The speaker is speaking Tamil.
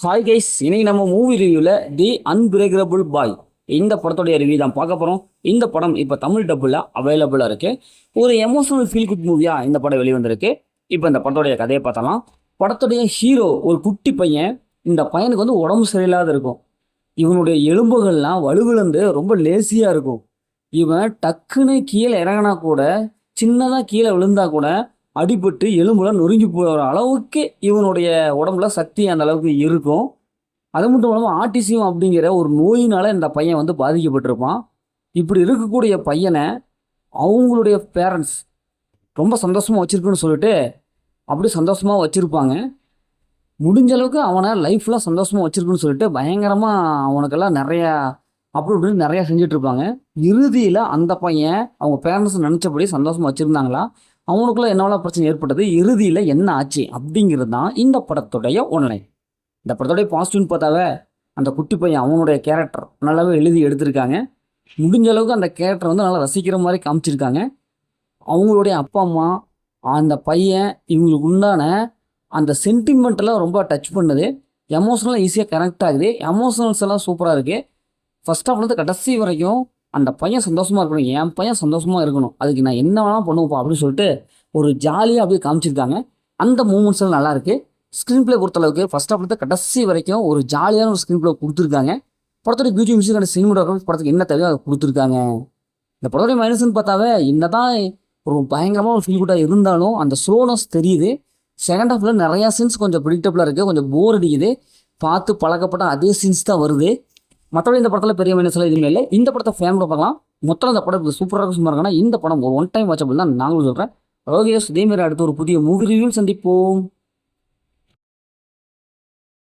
ஹாய் கைஸ், இன்னைக்கு நம்ம மூவி ரிவ்யூவில் தி அன்பிரேக்கபிள் பாய் இந்த படத்துடைய ரிவ்யூ தான் பார்க்க போகிறோம். இந்த படம் இப்போ தமிழ் டப்பில் அவைலபிளாக இருக்கு. ஒரு எமோஷனல் ஃபீல் குட் மூவியாக இந்த படம் வெளிவந்திருக்கு. இப்போ இந்த படத்துடைய கதையை பார்த்தலாம். படத்துடைய ஹீரோ ஒரு குட்டி பையன். இந்த பையனுக்கு வந்து உடம்பு சரியில்லாத இருக்கும். இவனுடைய எலும்புகள்லாம் வலுவிழந்து ரொம்ப லேசியாக இருக்கும். இவன் டக்குன்னு கீழே இறங்கினா கூட, சின்னதாக கீழே விழுந்தா கூட அடிபட்டு எலும்புல நொறுங்கி போகிற அளவுக்கு இவனுடைய உடம்புல சக்தி அந்த அளவுக்கு இருக்கும். அது மட்டும் இல்லாமல் ஆட்டிசியம் அப்படிங்கிற ஒரு நோயினால் இந்த பையன் வந்து பாதிக்கப்பட்டிருப்பான். இப்படி இருக்கக்கூடிய பையனை அவங்களுடைய பேரண்ட்ஸ் ரொம்ப சந்தோஷமாக வச்சுருக்குன்னு சொல்லிட்டு அப்படி சந்தோஷமாக வச்சுருப்பாங்க. முடிஞ்ச அளவுக்கு அவனை லைஃப்பில் சந்தோஷமாக வச்சுருக்குன்னு சொல்லிட்டு பயங்கரமாக அவனுக்கெல்லாம் நிறையா அப்படி இப்படின்னு நிறையா செஞ்சிட்ருப்பாங்க. இறுதியில் அந்த பையன் அவங்க பேரண்ட்ஸ் நினச்சபடி சந்தோஷமாக வச்சுருந்தாங்களா, அவனுக்குள்ள என்னவெல்லாம் பிரச்சனை ஏற்பட்டது, இறுதியில் என்ன ஆச்சு அப்படிங்கிறது தான் இந்த படத்துடைய ஒன்லைன். இந்த படத்துடைய பாசிட்டிவ்னு பார்த்தாவே அந்த குட்டி பையன் அவனுடைய கேரக்டர் நல்லாவே எழுதி எடுத்திருக்காங்க. முடிஞ்ச அளவுக்கு அந்த கேரக்டர் வந்து நல்லா ரசிக்கிற மாதிரி காமிச்சிருக்காங்க. அவங்களுடைய அப்பா அம்மா, அந்த பையன், இவங்களுக்கு உண்டான அந்த சென்டிமெண்ட்டெல்லாம் ரொம்ப டச் பண்ணுது. எமோஷனலாக ஈஸியாக கனெக்ட் ஆகுது. எமோஷனல்ஸ் எல்லாம் சூப்பராக இருக்குது. ஃபர்ஸ்ட் ஆஃப்லேருந்து கடைசி வரைக்கும் அந்த பையன் சந்தோஷமாக இருக்கணும், என் பையன் சந்தோஷமாக இருக்கணும், அதுக்கு நான் என்ன வேணால் பண்ணுவோம்ப்பா அப்படின்னு சொல்லிட்டு ஒரு ஜாலியாக அப்படியே காமிச்சிருக்காங்க. அந்த மூமெண்ட்ஸ் எல்லாம் நல்லாயிருக்கு. ஸ்க்ரீன் பிளே பொறுத்தளவுக்கு ஃபர்ஸ்ட் ஆஃப்லேருந்து கடைசி வரைக்கும் ஒரு ஜாலியான ஒரு ஸ்க்ரீன் பிளே கொடுத்துருக்காங்க. படத்தோட பியூட்டி மியூசிக்கான சினிமாட்டோகிராஃபி படத்துக்கு என்ன தேவையோ அதை கொடுத்துருக்காங்க. இந்த படத்தோடைய மைனஸ்ன்னு பார்த்தாவே என்னதான் ஒரு பயங்கரமாக ஒரு ஃபீல் குட்டாக இருந்தாலும் அந்த ஸ்லோனஸ் தெரியுது. செகண்ட் ஹாஃபில் நிறையா சீன்ஸ் கொஞ்சம் ப்ரிடிக்டபிளாக இருக்குது, கொஞ்சம் போர் அடிக்குது. பார்த்து பழக்கப்பட்ட அதே சீன்ஸ் தான் வருது. மற்றபடி இந்த படத்தில் பெரிய மைனஸ்லாம் எதுவுமே இல்லை. இந்த படத்தை ஃபேமிலியில் பார்க்கலாம். மொத்தம் இந்த படம் சூப்பராக சும்மா இருக்குன்னா இந்த படம் ஒரு ஒன் டைம் வாட்சபிள் தான் நாங்களும் சொல்கிறேன். ஓகே, இதேமாரி அடுத்து ஒரு புதிய மூவி ரிவ்யூ சந்திப்போம்.